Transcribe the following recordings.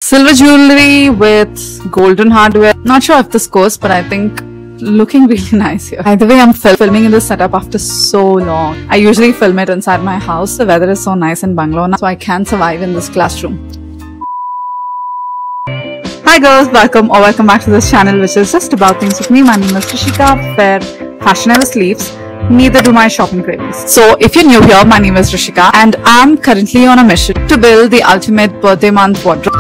Silver jewelry with golden hardware. Not sure if this goes, but I think looking really nice here. Either way, I'm filming in this setup after so long. I usually film it inside my house. The weather is so nice in Bangalore now, so I can survive in this classroom. Hi girls, welcome back to this channel, which is just about things with me. My name is Rishika, where fashion never sleeps. Neither do my shopping cravings. So if you're new here, my name is Rishika and I'm currently on a mission to build the ultimate birthday month wardrobe.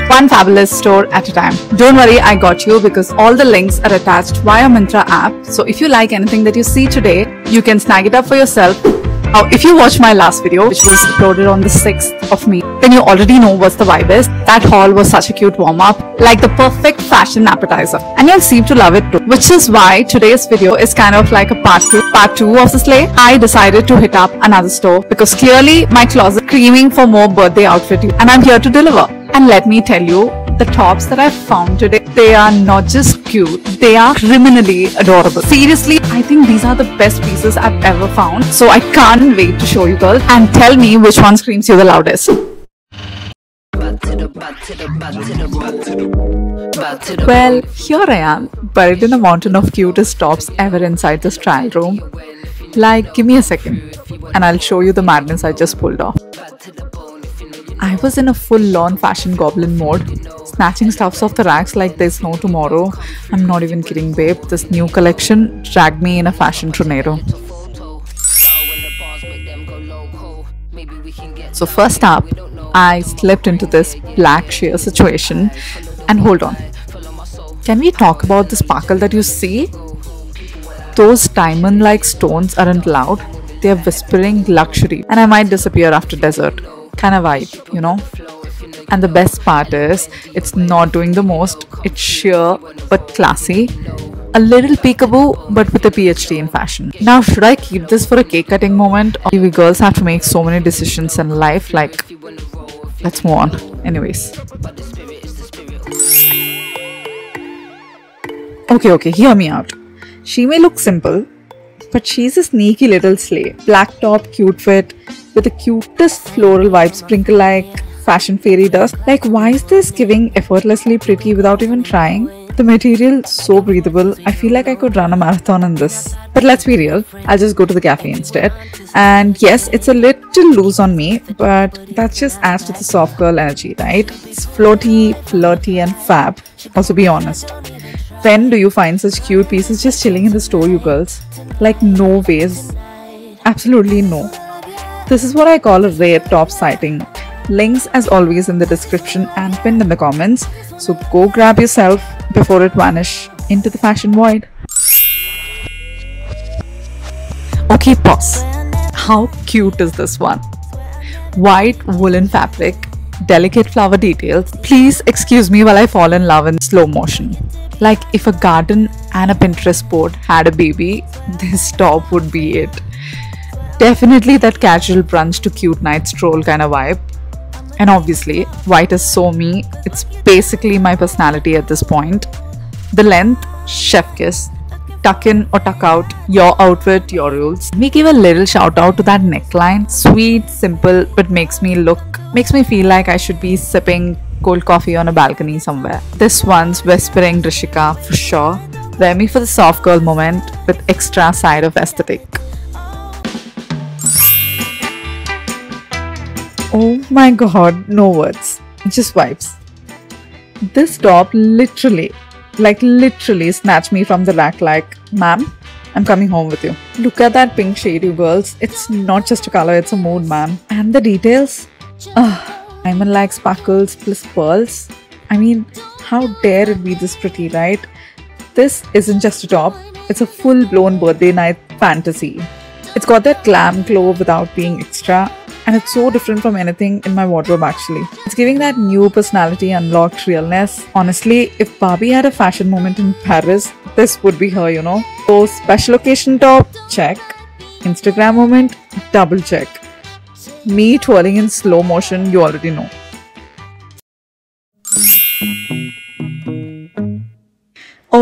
One fabulous store at a time. Don't worry, I got you, because all the links are attached via Myntra app. So if you like anything that you see today, you can snag it up for yourself. Now, if you watched my last video, which was uploaded on the 6th of May, then you already know what the vibe is. That haul was such a cute warm-up, like the perfect fashion appetizer. And you'll seem to love it too. Which is why today's video is kind of like a part two of the slay. I decided to hit up another store because clearly my closet is screaming for more birthday outfit, and I'm here to deliver. And let me tell you, the tops that I found today, they are not just cute, they are criminally adorable. Seriously, I think these are the best pieces I've ever found. So I can't wait to show you girls and tell me which one screams you the loudest. Well, here I am, buried in a mountain of cutest tops ever inside this trial room. Like, give me a second and I'll show you the madness I just pulled off. I was in a full-on fashion goblin mode, snatching stuffs off the racks like there's no tomorrow. I'm not even kidding, babe. This new collection dragged me in a fashion tornado. So first up, I slipped into this black sheer situation. And hold on, can we talk about the sparkle that you see? Those diamond-like stones aren't loud, they're whispering luxury, and I might disappear after dessert kind of vibe, you know. And the best part is, it's not doing the most, it's sheer but classy, a little peekaboo but with a PhD in fashion. Now, should I keep this for a cake cutting moment, or we girls have to make so many decisions in life? Like, let's move on. Anyways, okay, hear me out. She may look simple, but she's a sneaky little slay. Black top, cute fit, with the cutest floral vibe sprinkle like fashion fairy dust. Like, why is this giving effortlessly pretty without even trying? The material so breathable, I feel like I could run a marathon in this. But let's be real, I'll just go to the cafe instead. And yes, it's a little loose on me, but that just adds to the soft girl energy, right? It's floaty, flirty and fab. Also, be honest, when do you find such cute pieces just chilling in the store, you girls? Like, no ways. Absolutely no. This is what I call a rare top sighting. Links as always in the description and pinned in the comments. So go grab yourself before it vanishes into the fashion void. Okay, pause. How cute is this one? White woolen fabric, delicate flower details. Please excuse me while I fall in love in slow motion. Like, if a garden and a Pinterest board had a baby, this top would be it. Definitely that casual brunch to cute night stroll kind of vibe. And obviously, white is so me. It's basically my personality at this point. The length, chef kiss. Tuck in or tuck out, your outfit, your rules. We give a little shout out to that neckline. Sweet, simple, but makes me feel like I should be sipping cold coffee on a balcony somewhere. This one's whispering Rishika for sure. Wear me for the soft girl moment with extra side of aesthetic. Oh my god, no words, just vibes. This top literally snatched me from the rack like, ma'am, I'm coming home with you. Look at that pink shade, you girls. It's not just a color, it's a mood, man. And the details? Diamond like sparkles plus pearls. I mean, how dare it be this pretty, right? This isn't just a top, it's a full-blown birthday night fantasy. It's got that glam glow without being extra. And it's so different from anything in my wardrobe actually. It's giving that new personality unlocked realness. Honestly, if Barbie had a fashion moment in Paris, this would be her, you know. So special occasion top, check. Instagram moment, double check. Me twirling in slow motion, you already know.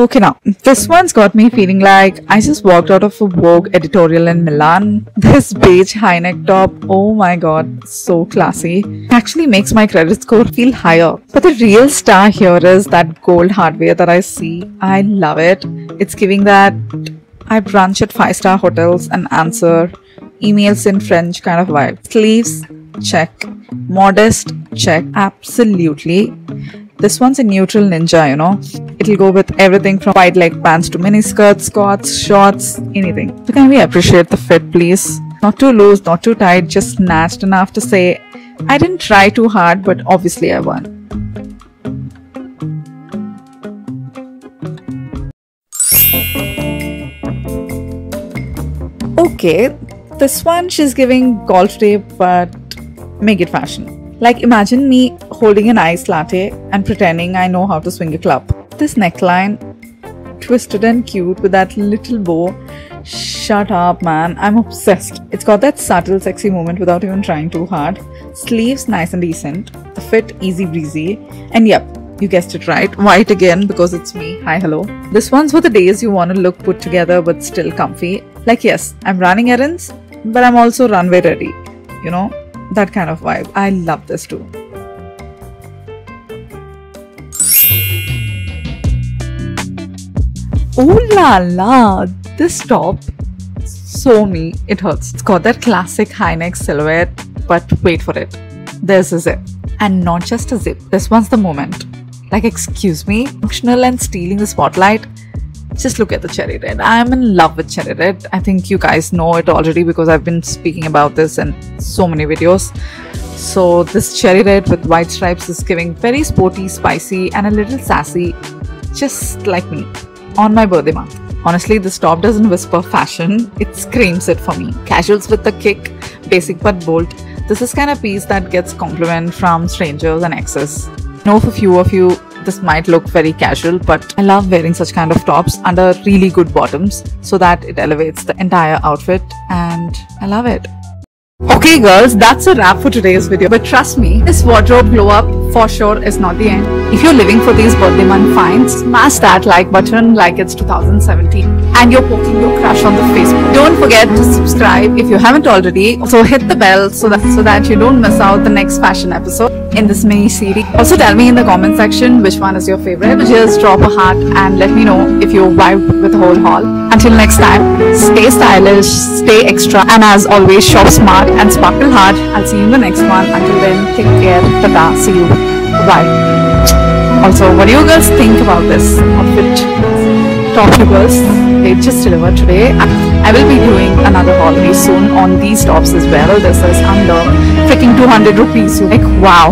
Okay, now this one's got me feeling like I just walked out of a Vogue editorial in Milan. This beige high neck top, oh my god, so classy. Actually makes my credit score feel higher. But the real star here is that gold hardware that I see. I love it. It's giving that I brunch at 5-star hotels and answer emails in French kind of vibe. Sleeves, check. Modest, check. Absolutely. This one's a neutral ninja, you know. It'll go with everything from wide leg pants to mini skirts, skirts, shorts, anything. So can we appreciate the fit, please? Not too loose, not too tight, just snatched enough to say, I didn't try too hard, but obviously I won. Okay, this one she's giving golf day, but make it fashion. Like imagine me holding an iced latte and pretending I know how to swing a club. This neckline, twisted and cute with that little bow. Shut up, man. I'm obsessed. It's got that subtle sexy moment without even trying too hard. Sleeves nice and decent. The fit easy breezy. And yep, you guessed it right. White again because it's me. Hi, hello. This one's for the days you want to look put together but still comfy. Like yes, I'm running errands, but I'm also runway ready. You know? That kind of vibe. I love this too. Oh la la! This top, so me, it hurts. It's got that classic high neck silhouette, but wait for it. There's a zip. And not just a zip. This one's the moment. Like excuse me, functional and stealing the spotlight. Just look at the cherry red. I'm in love with cherry red. I think you guys know it already because I've been speaking about this in so many videos. So this cherry red with white stripes is giving very sporty, spicy and a little sassy, just like me on my birthday month. Honestly, this top doesn't whisper fashion, it screams it for me. Casuals with the kick, basic but bold. This is kind of piece that gets compliment from strangers and exes. I know for few of you this might look very casual, but I love wearing such kind of tops under really good bottoms so that it elevates the entire outfit and I love it. Okay girls, that's a wrap for today's video, but trust me, this wardrobe glow up for sure is not the end. If you're living for these birthday month finds, smash that like button like it's 2017 and you're poking your crush on the Facebook. Don't forget to subscribe if you haven't already. Also hit the bell so that you don't miss out the next fashion episode in this mini series. Also tell me in the comment section which one is your favorite. Just drop a heart and let me know if you vibe with the whole haul. Until next time, stay stylish, stay extra, and as always shop smart and sparkle hard. I'll see you in the next one. Until then, take care. Tata. See you. Bye. Also, what do you girls think about this outfit? Top you girls. They just delivered today. I will be doing another haul very soon on these tops as well. This is under freaking 200 rupees. Like wow.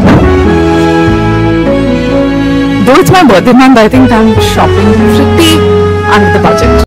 Though it's my birthday month, I think I'm shopping pretty under the budget.